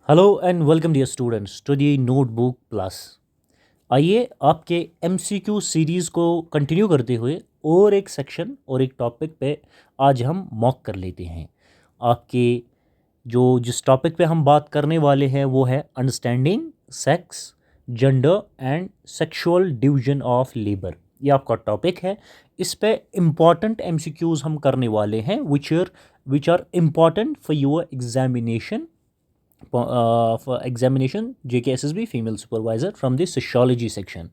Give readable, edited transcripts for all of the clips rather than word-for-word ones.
Hello and welcome dear students to the notebook plus. आइए आपके MCQ series को continue करते हुए और एक सेक्शन और एक टॉपिक पे आज हम मॉक कर लेते हैं। आपके जो जिस टॉपिक पे हम बात करने वाले हैं वो है understanding sex, gender and sexual division of labour. ये आपका टॉपिक है। इस पे इम्पॉर्टेंट एमसीक्यूज़ हम करने वाले हैं which are important for your examination for examination JKSSB female supervisor from the sociology section।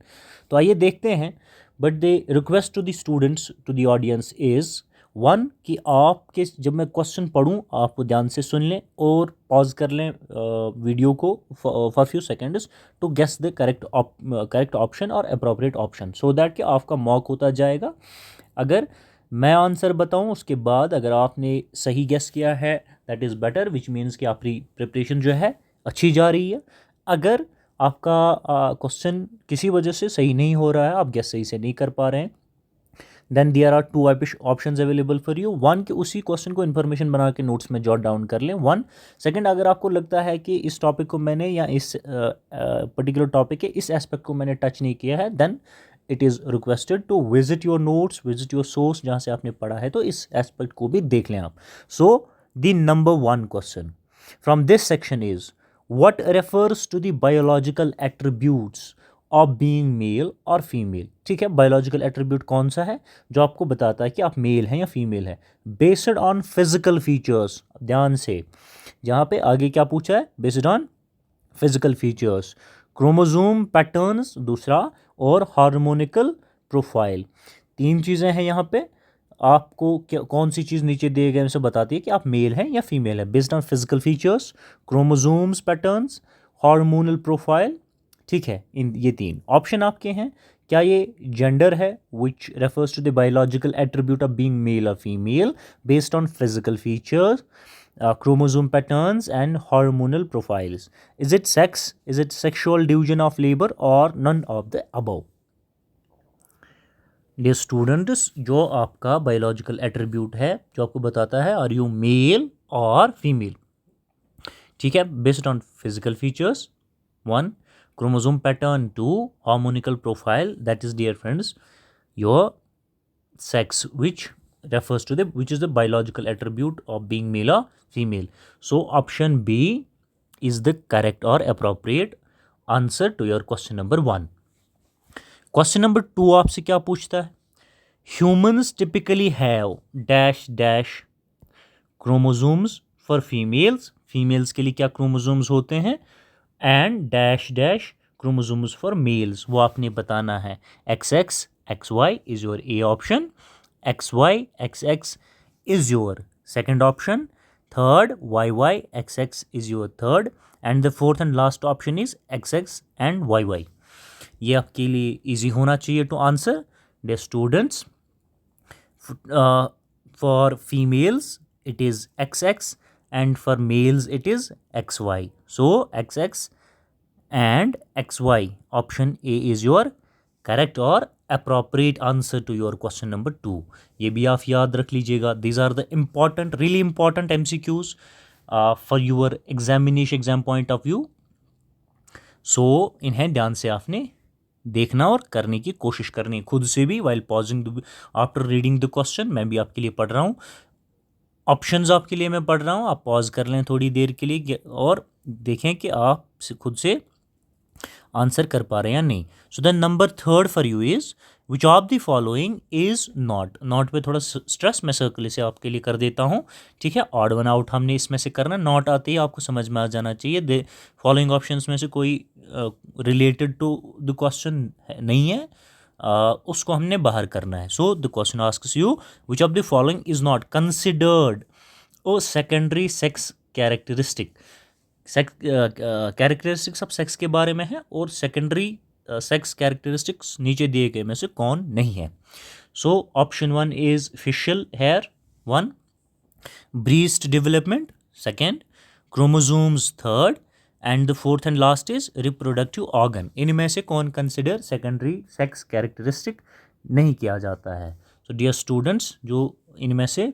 तो आइए देखते हैं। But the request to the students to the audience is one कि आपके जब मैं क्वेश्चन पढ़ूं आप वो ध्यान से सुन लें और पॉज कर लें वीडियो को for few seconds to guess the correct option और अप्रोप्रिएट ऑप्शन सो दैट कि आपका मॉक होता जाएगा। अगर मैं आंसर बताऊं उसके बाद अगर आपने सही गेस किया है that is better, which means कि आपकी प्रिपरेशन जो है अच्छी जा रही है। अगर आपका क्वेश्चन किसी वजह से सही नहीं हो रहा है, आप गेस सही से नहीं कर पा रहे हैं, then there are two options available for you. One कि उसी क्वेश्चन को इन्फॉर्मेशन बना के नोट्स में जॉट डाउन कर लें। वन सेकंड, अगर आपको लगता है कि इस टॉपिक को मैंने या इस पर्टिकुलर टॉपिक के इस एस्पेक्ट को मैंने टच नहीं किया है, then it is requested to visit your notes, visit your source जहाँ से आपने पढ़ा है, तो इस एस्पेक्ट को भी देख लें आप। So the number one question from this section is what refers to the biological attributes of being male और फीमेल। ठीक है, बायोलॉजिकल एट्रीब्यूट कौन सा है जो आपको बताता है कि आप मेल हैं या फीमेल है? Based on physical features. ध्यान से, जहाँ पे आगे क्या पूछा है, based on physical features, chromosome patterns दूसरा, और हार्मोनिकल प्रोफाइल। तीन चीज़ें हैं यहाँ पे। आपको क्या कौन सी चीज़ नीचे दिए गए से बताती है कि आप मेल हैं या फीमेल है? Based on physical features, chromosomes patterns, hormonal profile. ठीक है, इन ये तीन ऑप्शन आपके हैं। क्या ये जेंडर है which refers to the biological attribute of being male और female based on physical features, chromosome patterns and hormonal profiles? Is it sex? Is it sexual division of labor or none of the above? Dear students, जो आपका biological attribute है जो आपको बताता है are you male और female, ठीक है, based on physical features one, chromosome pattern two, hormonical profile, that is dear friends your sex which refers to which is the biological attribute of being male or female. So option B is the correct or appropriate answer to your question number 1. Question number 2 आपसे क्या पूछता है? Humans typically have dash dash chromosomes for females. Females के लिए क्या chromosomes होते हैं? And dash dash chromosomes for males. वो आपने बताना है। XX XY is your A option. XY XX is your second option. Third YY XX is your third. And the fourth and last option is XX and YY. ये आपके लिए easy होना चाहिए to answer. Dear students, for females it is XX and for males it is XY. So XX and XY option A is your correct or appropriate answer to your question number 2. ये भी आप याद रख लीजिएगा. These are the important, really important MCQs for your exam point of view. So इन्हें ध्यान से आपने देखना और करने की कोशिश करनी खुद से भी while pausing after reading the question. मैं भी आपके लिए पढ़ रहा हूँ, ऑप्शंस आपके लिए मैं पढ़ रहा हूँ, आप पॉज कर लें थोड़ी देर के लिए और देखें कि आप खुद से आंसर कर पा रहे हैं या नहीं. So the number third for you is which of the following is not. Not पे थोड़ा स्ट्रेस मैं सर्कल से आपके लिए कर देता हूँ. ठीक है, ऑड वन आउट हमने इसमें से करना. नॉट आते ही आपको समझ में आ जाना चाहिए द फॉलोइंग ऑप्शंस में से कोई रिलेटेड टू द क्वेश्चन नहीं है, उसको हमने बाहर करना है. So the question asks you which of the following is not considered uh secondary sex characteristic. Characteristics of sex के बारे में है और सेकेंडरी सेक्स कैरेक्टरिस्टिक्स नीचे दिए गए में से कौन नहीं है. So option 1 is facial hair, 1, breast development, second, chromosomes, third, and the fourth and last is reproductive organ. इनमें से कौन कंसिडर सेकेंडरी सेक्स कैरेक्टरिस्टिक नहीं किया जाता है? सो डियर स्टूडेंट्स, जो इनमें से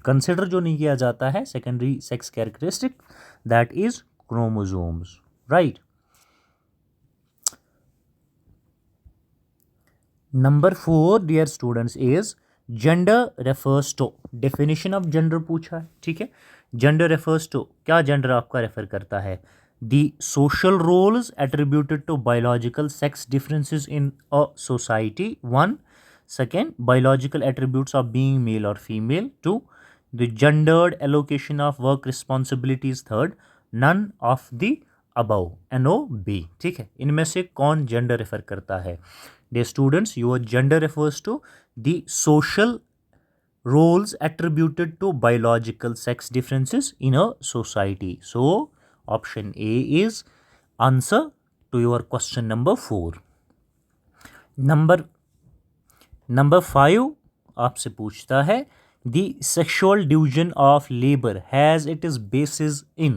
कंसिडर जो नहीं किया जाता है secondary sex characteristic, that is chromosomes, right? Number 4 dear students is gender refers to, definition of gender पूछा है, ठीक है। gender refers to, क्या gender आपका रेफर करता है? the social roles attributed to biological sex differences in a society, 1. Second, biological attributes of being male or female, 2. the gendered allocation of work responsibilities, 3rd. none of the above, NOB, ठीक है। इनमें से कौन gender refer करता है? Dear students, your gender refers to the social roles attributed to biological sex differences in a society. So, option A is answer to your question number 4. Number 5 आपसे पूछता है the sexual division of labor has its basis in,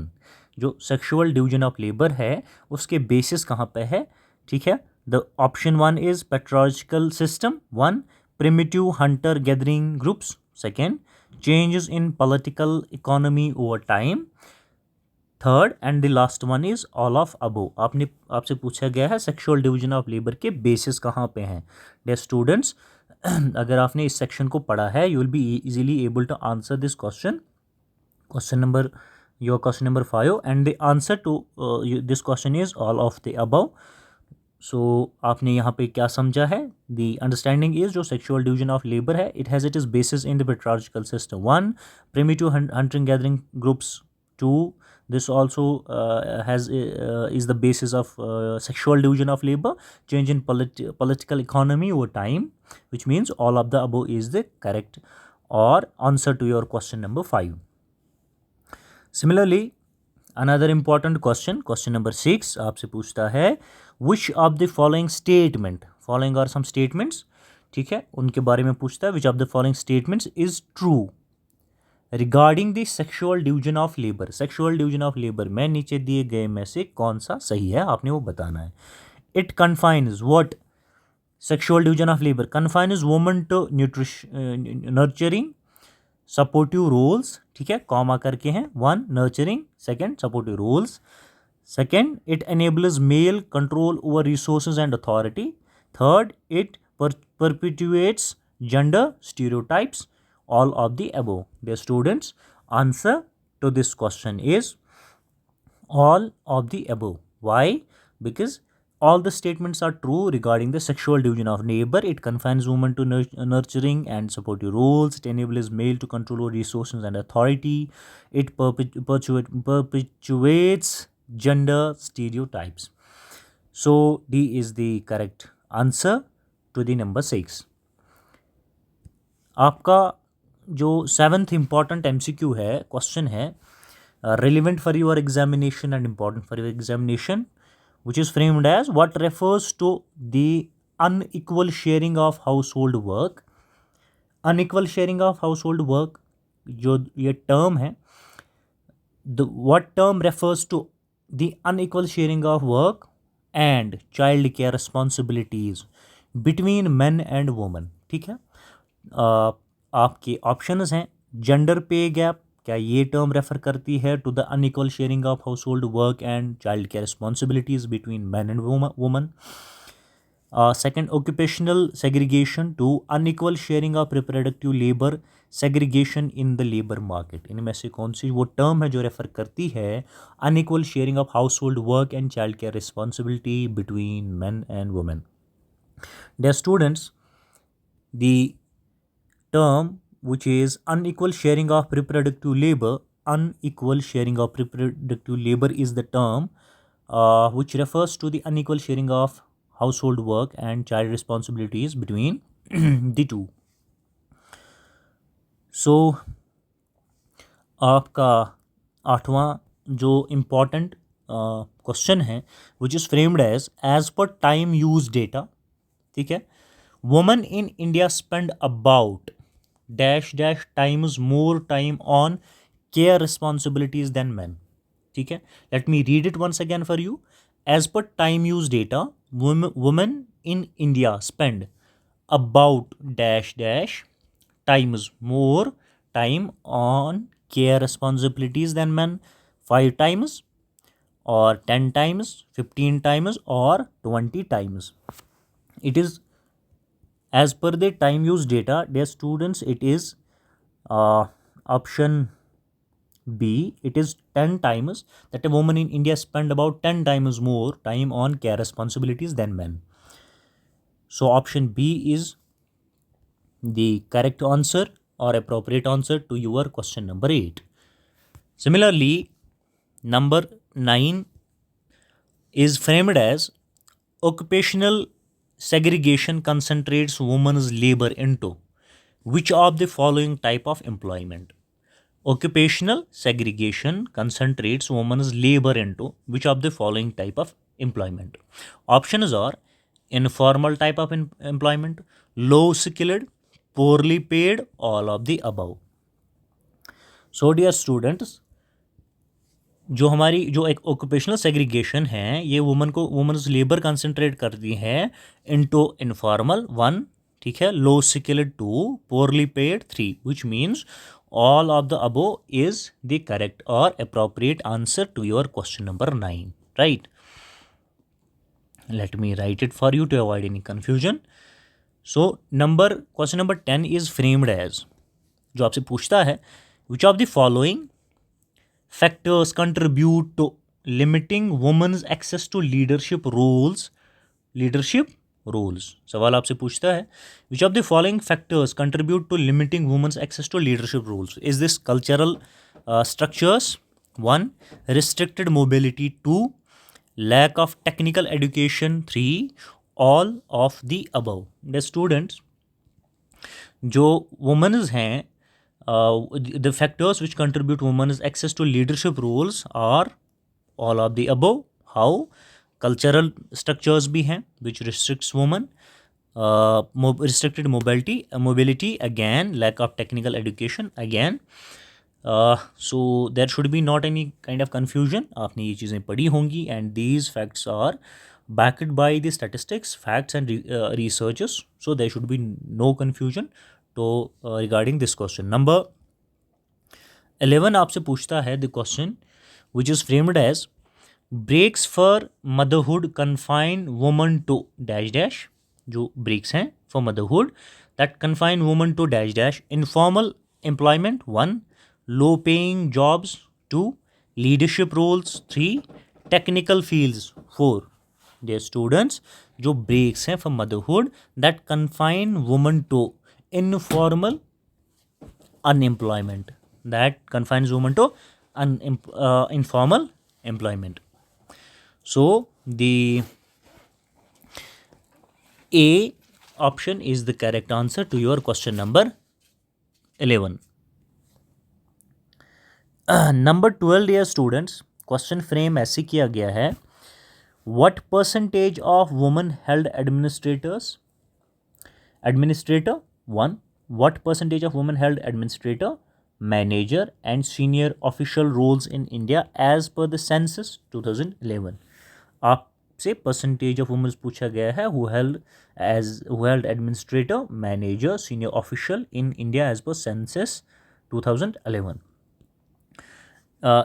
जो sexual division of labor है उसके basis कहाँ पे है, ठीक है। The option 1 is patriarchal system, 1. primitive hunter gathering groups, 2nd. changes in political economy over time, 3rd. and the last one is all of above। आपसे पूछा गया है सेक्सुअल डिवीजन ऑफ लेबर के बेसिस कहाँ पे हैं। डियर स्टूडेंट्स, अगर आपने इस सेक्शन को पढ़ा है you will be easily able to answer this question number 5 and the answer to this question is all of the above. So आपने यहाँ पे क्या समझा है? द अंडरस्टैंडिंग इज जो सेक्सुअल डिवीजन ऑफ लेबर है it has it is basis in the patriarchal system, 1. primitive hunting gathering groups, 2. this also is the basis of sexual division of labor, change in political economy over time, which means all of the above is the correct or answer to your question number 5. Similarly, another important question number 6 आपसे पूछता है which of the following are some statements, ठीक है, उनके बारे में पूछता है which of the following statements is true regarding the sexual division of labor। sexual division of labor में नीचे दिए गए में से कौन सा सही है आपने वो बताना है। it confines what? sexual division of labor confines women to nurturing supportive roles, ठीक है, कॉमा करके हैं, 1. Nurturing, 2nd. Supportive roles, 2nd. It enables male control over resources and authority, 3rd. It perpetuates gender stereotypes, all of the above. Dear students, answer to this question is all of the above. Why? Because all the statements are true regarding the sexual division of labor. It confines women to nurturing and supportive roles. It enables male to control resources and authority. It perpetuates gender stereotypes. So D is the correct answer to the number 6. आपका जो 7th important MCQ है, question है relevant for your examination and important for your examination, which is framed as what refers to the unequal sharing of household work। unequal sharing of household work जो ये term है, what term refers to the unequal sharing of work and child care responsibilities between men and women, ठीक है। आपके options हैं gender pay gap, क्या ये term refer करती है to the unequal sharing of household work and child care responsibilities between man and woman. 2nd, occupational segregation, two unequal sharing of reproductive labour segregation in the labour market. इनमें से कौन सी वो term है जो refer करती है unequal sharing of household work and child care responsibility between man and women. Dear students, the term which is unequal sharing of reproductive labor is the term which refers to the unequal sharing of household work and child responsibilities between the two. So आपका 8वां जो important question है which is framed as per time use data, ठीक है, women in India spend about dash times more time on care responsibilities than men, ठीक है। let me read it once again for you. as per time use data, women in India spend about dash times more time on care responsibilities than men, 5 times, or 10 times, 15 times, or 20 times. It is as per the time use data, dear students, it is option B, it is 10 times, that a woman in India spend about 10 times more time on care responsibilities than men. So option B is the correct answer or appropriate answer to your question number 8. Similarly, number 9 is framed as occupational segregation concentrates women's labor into which of the following type of employment? Occupational segregation concentrates women's labor into which of the following type of employment? Options are informal type of employment, low skilled, poorly paid, all of the above. So dear students, जो हमारी जो एक occupational segregation है ये women's labour concentrate करती है into informal 1, ठीक है, low skilled 2, poorly paid 3, which means all of the above is the correct or appropriate answer to your question number 9, right? Let me write it for you to avoid any confusion. So question number 10 is framed as, जो आपसे पूछता है which of the following factors contribute to limiting women's access to leadership roles. सवाल आपसे पूछता है which of the following factors contribute to limiting women's access to leadership roles? Is this cultural structures? 1. Restricted mobility. 2. Lack of technical education. 3. All of the above. The students, जो women's हैं, the factors which contribute women's access to leadership roles are all of the above. How? Cultural structures भी हैं which restricts women, restricted mobility again, lack of technical education again. So there should be not any kind of confusion. आपने ये चीज़ें पढ़ी होंगी and these facts are backed by the statistics, facts and researches. So there should be no confusion to regarding this question. Number 11 आपसे पूछता है the question which is framed as breaks for motherhood confine woman to dash dash. जो breaks हैं for motherhood that confine woman to dash dash. Informal employment 1, low paying jobs 2, leadership roles 3, technical fields 4. Dear students, जो breaks हैं for motherhood that confine woman to informal unemployment, that confines women to informal employment. So the A option is the correct answer to your question number 11. Number 12 dear students, question frame ऐसे किया गया है what percentage of women held administrator 1, what percentage of women held administrator, manager and senior official roles in India as per the census 2011. आपसे percentage of women पूछा गया है who held administrator, manager, senior official in India as per census 2011.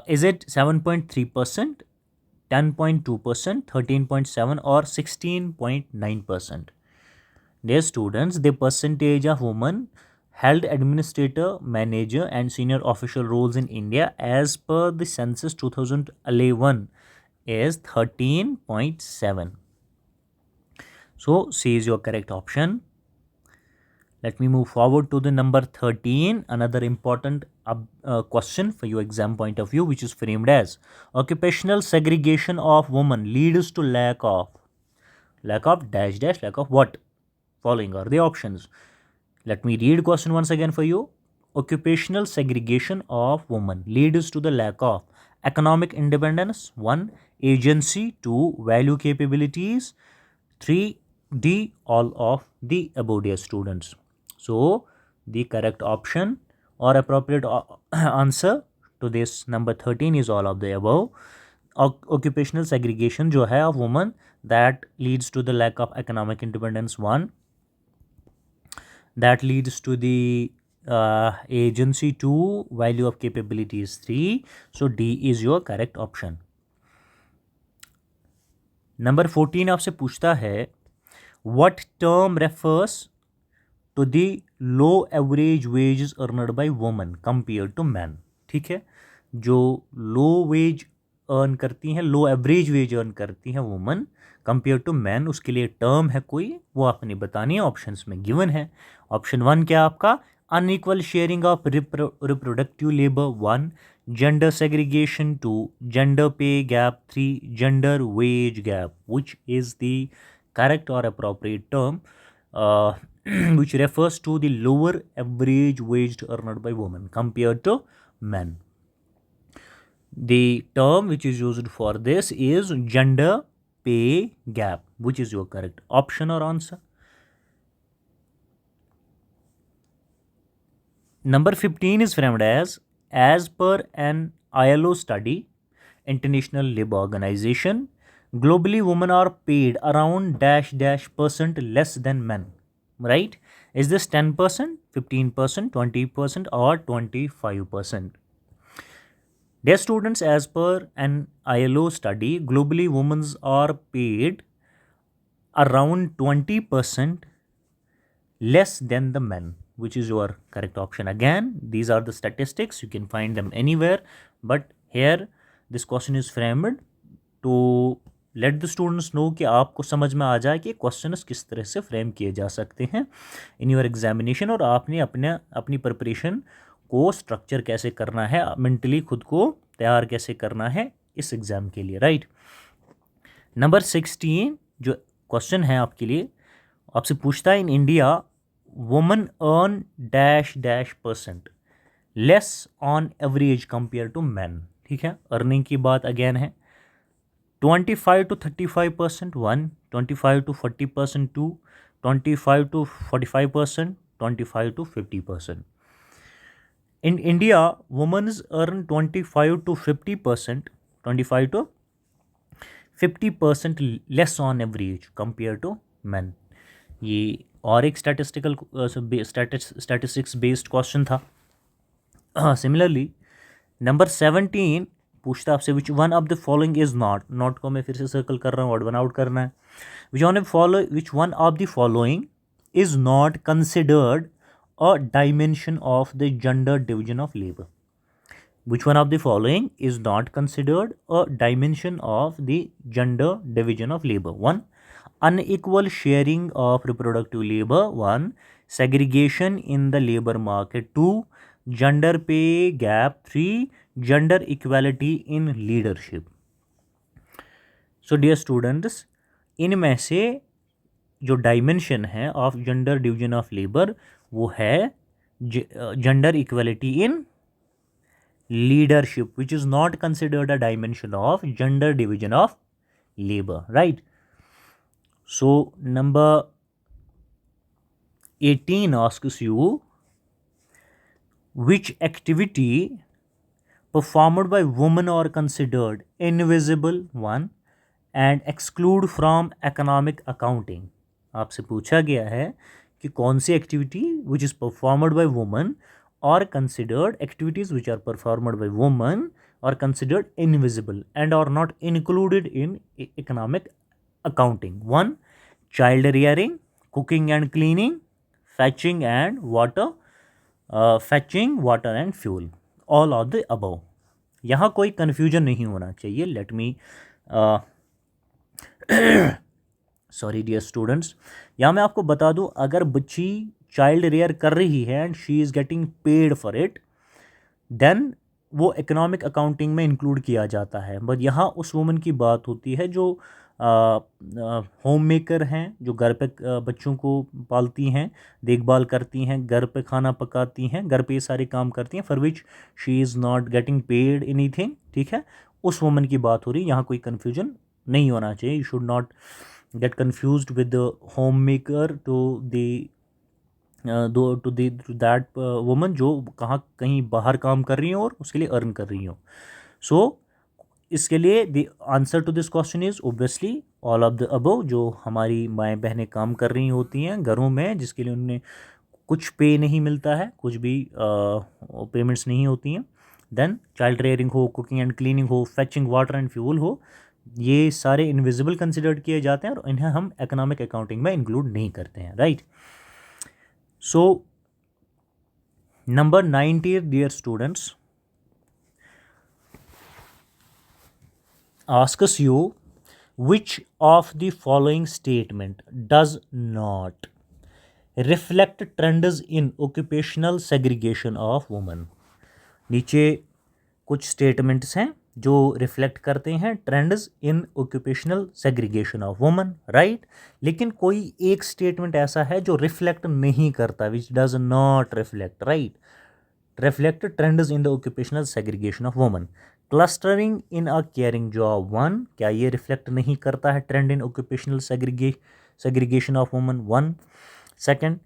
Is it 7.3%, 10.2%, 13.7% or 16.9%? Dear students, the percentage of women held administrator, manager and senior official roles in India as per the census 2011 is 13.7. So C is your correct option. Let me move forward to the number 13, another important question for your exam point of view, which is framed as occupational segregation of women leads to lack of dash dash, lack of what? Following are the options. Let me read question once again for you. Occupational segregation of women leads to the lack of economic independence 1, agency 2, value capabilities 3, D, all of the above, dear students. So the correct option or appropriate answer to this number 13 is all of the above. Occupational segregation जो है of women that leads to the lack of economic independence 1, that leads to the agency 2, value of capabilities 3. So D is your correct option. Number 14 आपसे पूछता है what term refers to the low average wages earned by women compare to man. ठीक है, जो लो veg earn करती हैं, लो average veg earn करती हैं वुमेन कंपेयर टू मैन, उसके लिए टर्म है कोई, वो आपने बतानी है, ऑप्शंस में गिवन है। ऑप्शन 1 क्या आपका, unequal sharing of reproductive labour 1, gender segregation 2, gender pay gap 3, gender wage gap. Which is the correct और appropriate term which refers to the lower average wage earned by women compared to men? The term which is used for this is gender pay gap. Which is your correct option or answer? Number 15 is framed as per an ILO study, International Labour Organization, globally women are paid around dash dash percent less than men. Right? Is this 10%, 15%, 20%, or 25%? Dear students, as per an ILO study, globally women are paid around 20% less than the men. Which is your correct option? Again, these are the statistics, you can find them anywhere, but here this question is framed to let the students know कि आपको समझ में आ जाए कि questions किस तरह से frame किए जा सकते हैं इन योर एग्जामिनेशन, और आपने अपनी प्रिपरेशन को स्ट्रक्चर कैसे करना है, मेंटली खुद को तैयार कैसे करना है इस एग्ज़ाम के लिए। राइट, नंबर 16 जो क्वेश्चन है आपके लिए, आपसे पूछता है in India women earn dash dash percent less on average compare to man. ठीक है, अर्निंग की बात अगेन है, 25 to 35% 1, 25 to 40% 2, 25 to 45%, 25 to 50%. In India, women earn 25 to 50%, 25 to 50% less on average compared to men. ये और एक statistics based question था। Similarly number 17 पूछता आपसे which one of the following is not को मैं फिर से सर्कल कर रहा हूँ, ऑड वन आउट करना है। Which one of the following is not considered a dimension of the gender division of labour. Which one of the following is not considered a dimension of the gender division of labour? 1, unequal sharing of reproductive labor 1, segregation in the labor market 2, gender pay gap 3, gender equality in leadership. So dear students, इनमें से जो dimension है of gender division of labour वो है gender equality in leadership, which is not considered a dimension of gender division of labour. Right, so number 18 asks you which activity performed by women are considered invisible 1 and exclude from economic accounting। आपसे पूछा गया है कि कौन सी activity which is performed by women are considered, activities which are performed by women are considered invisible and are not included in economic accounting। 1, child rearing, cooking and cleaning, fetching water and fuel, all of the above। यहाँ कोई confusion नहीं होना चाहिए। Let me sorry dear students, यहाँ मैं आपको बता दूँ, अगर बच्ची चाइल्ड रेयर कर रही है and she is getting paid for it, then वो इकोनॉमिक अकाउंटिंग में इंक्लूड किया जाता है। बट यहाँ उस वुमन की बात होती है जो होम मेकर हैं, जो घर पे बच्चों को पालती हैं, देखभाल करती हैं, घर पे खाना पकाती हैं, घर पे ये सारे काम करती हैं, for which she is not getting paid anything. ठीक है, उस वुमन की बात हो रही है, यहाँ कोई कन्फ्यूजन नहीं होना चाहिए। You should not get confused with the homemaker to that woman जो कहीं बाहर काम कर रही हो और उसके लिए अर्न कर रही हो। सो इसके लिए the answer to this question is obviously all of the above. जो हमारी माएँ बहनें काम कर रही होती हैं घरों में, जिसके लिए उन्हें कुछ पे नहीं मिलता है, कुछ भी पेमेंट्स नहीं होती हैं, देन चाइल्ड रेयरिंग हो, कुकिंग एंड क्लीनिंग हो, फेचिंग वाटर एंड फ्यूल हो, ये सारे इनविजिबल कंसिडर्ड किए जाते हैं और इन्हें हम इकोनॉमिक अकाउंटिंग में इंक्लूड नहीं करते हैं, right. So number 90, dear students, asks you which of the following statement does not reflect trends in occupational segregation of women। नीचे कुछ स्टेटमेंट्स हैं जो रिफ्लेक्ट करते हैं trends in occupational segregation of women, right. लेकिन कोई एक स्टेटमेंट ऐसा है जो रिफ्लेक्ट नहीं करता, which does not reflect, right, reflect trends in the occupational segregation of women. Clustering in a caring job 1, क्या ये रिफ्लेक्ट नहीं करता है trend in occupational segregation of women 1। Second,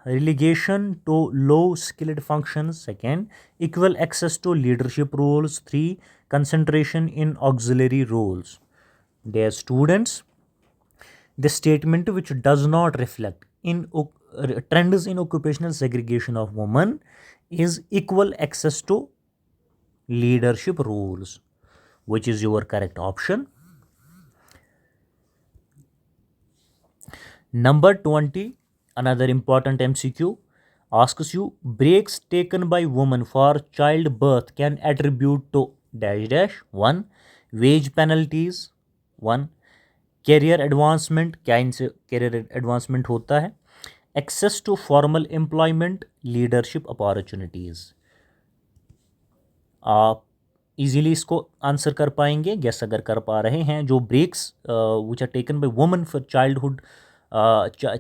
relegation to low skilled functions 2, equal access to leadership roles 3, concentration in auxiliary roles। Dear students, the statement which does not reflect in trends in occupational segregation of women is equal access to leadership roles, which is your correct option। Number 20, another important MCQ, asks you breaks taken by women for childbirth can attribute to dash dash 1, wage penalties 1, career advancement, क्या इनसे career advancement होता है, access to formal employment, leadership opportunities। आप easily इसको answer कर पाएंगे guess अगर कर पा रहे हैं। जो breaks which are taken by women for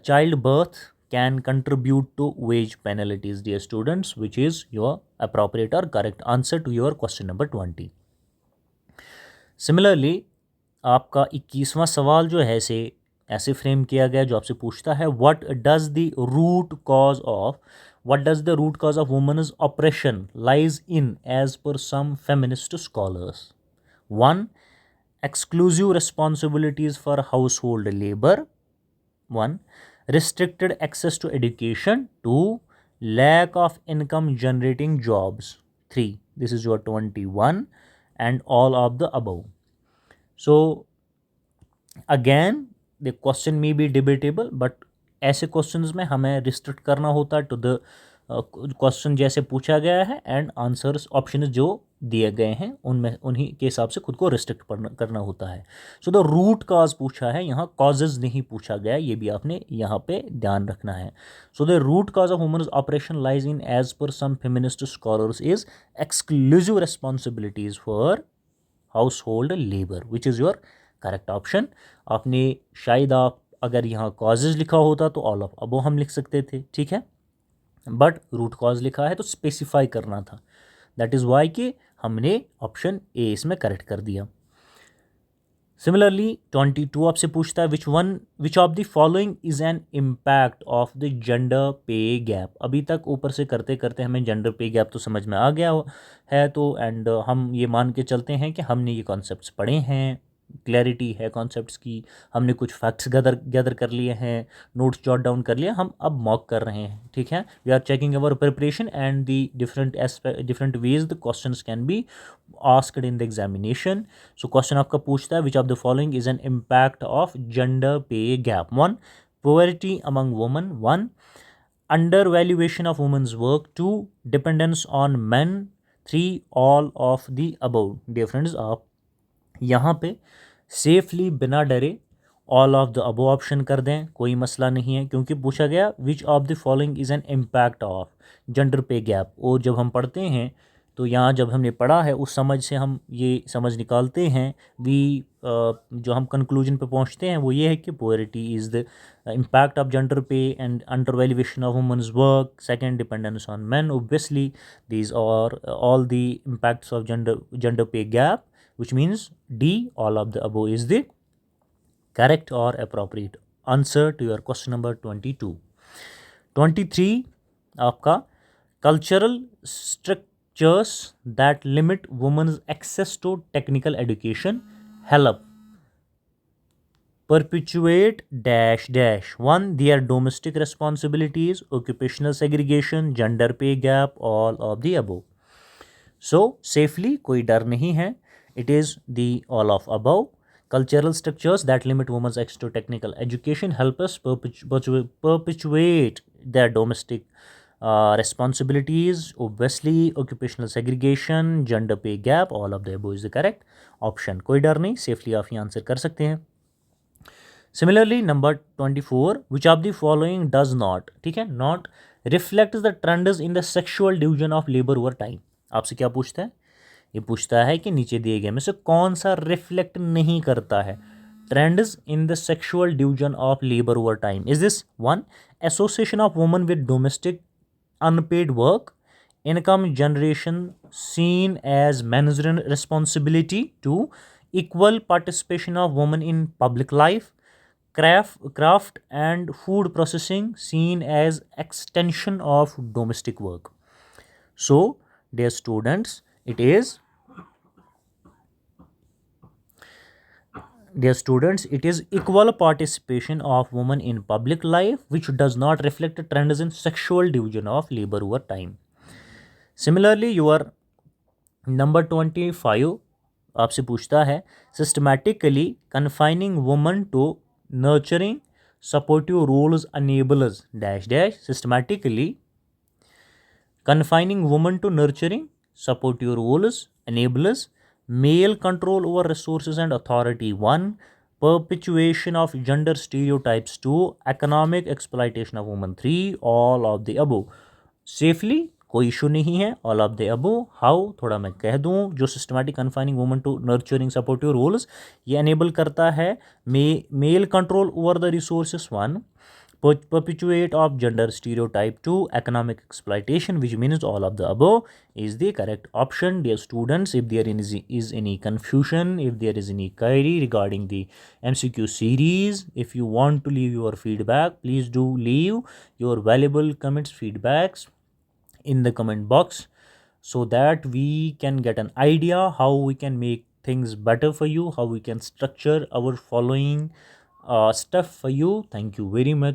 child birth can contribute to wage penalties, dear students, which is your appropriate or correct answer to your question number 20। Similarly, आपका 21वां सवाल जो है ऐसे फ्रेम किया गया जो आपसे पूछता है what does the root cause of women's oppression lies in as per some feminist scholars। 1, exclusive responsibilities for household labor 1, restricted access to education 2, lack of income generating jobs 3। This is your 21 and all of the above। So again the question may be debatable, but ऐसे questions में हमें restrict करना होता है to the question जैसे पूछा गया है एंड आंसर्स ऑप्शन जो दिए गए हैं उनमें उन्हीं के हिसाब से खुद को रिस्ट्रिक्ट करना होता है। सो द रूट काज पूछा है, यहाँ कॉजेज नहीं पूछा गया, ये भी आपने यहाँ पे ध्यान रखना है। So the root cause of women's operation lies in as per some feminist scholars is exclusive responsibilities for household labour, which is your correct option. आपने शायद आप अगर यहाँ कॉजेज लिखा होता तो ऑल ऑफ अबो हम लिख सकते थे, ठीक है, बट रूट कॉज लिखा है तो स्पेसिफाई करना था, दैट इज़ वाई कि हमने ऑप्शन ए इसमें करेक्ट कर दिया। सिमिलरली 22 आपसे पूछता है which of the following is an impact of the gender pay gap. अभी तक ऊपर से करते करते हमें जेंडर पे गैप तो समझ में आ गया है, तो एंड हम ये मान के चलते हैं कि हमने ये कॉन्सेप्ट्स पढ़े हैं, क्लैरिटी है कॉन्सेप्ट्स की, हमने कुछ फैक्ट्स गैदर कर लिए हैं, नोट्स जॉट डाउन कर लिए, हम अब मॉक कर रहे हैं, ठीक है। We are checking our preparation and the different ways the questions can be asked in the examination. So question आपका पूछता है which of the following is an impact of gender pay gap. 1, poverty among women 1, under valuation of women's work 2, dependence on man 3, all of the above. Dear friends, आप यहाँ पे safely बिना डरे all of the above option कर दें, कोई मसला नहीं है, क्योंकि पूछा गया विच of the following is an impact of gender pay gap. और जब हम पढ़ते हैं तो यहाँ जब हमने पढ़ा है उस समझ से हम ये समझ निकालते हैं, जो हम कंक्लूजन पे पहुँचते हैं वो ये है कि poverty is the impact of gender pay and under valuation of women's work, second dependence on man, obviously these are all the impacts of gender pay gap, which means D, all of the above is the correct or appropriate answer to your question number 22। 23 आपका cultural structures that limit women's access to technical education help perpetuate dash dash 1, their domestic responsibilities, occupational segregation, gender pay gap, all of the above। So safely कोई डर नहीं है, It is the all of above. Cultural structures that limit women's access to technical education help us perpetuate their domestic responsibilities. Obviously, occupational segregation, gender pay gap, all of the above is the correct option. कोई डर नहीं, safely आप ये answer कर सकते हैं. Similarly, number 24, which of the following does not, ठीक है, not reflects the trends in the sexual division of labor over time. आपसे क्या पूछता है? ये पूछता है कि नीचे दिए गए में से कौन सा रिफ्लेक्ट नहीं करता है trends in the sexual division of labour over time. Is this one, association of women with domestic unpaid work, income generation seen as men's responsibility, to equal participation of women in public life, craft and food processing seen as extension of domestic work. So dear students, it is equal participation of women in public life which does not reflect trends in sexual division of labor over time. Similarly, your number 25 आपसे पूछता है systematically confining women to nurturing supportive roles enables dash dash. Systematically confining women to nurturing supportive roles enables male control over resources and authority 1, perpetuation of gender stereotypes 2, economic exploitation of women 3, all of the above. Safely कोई issue नहीं है, all of the above. How, थोड़ा मैं कह दूं, जो systematic confining woman to nurturing supportive roles ये enable करता है male control over the resources 1, perpetuate of gender stereotype 2, economic exploitation, which means all of the above is the correct option. Dear students, if there is any confusion, if there is any query regarding the MCQ series, if you want to leave your feedback, please do leave your valuable comments, feedbacks in the comment box so that we can get an idea how we can make things better for you, how we can structure our following stuff for you. Thank you very much.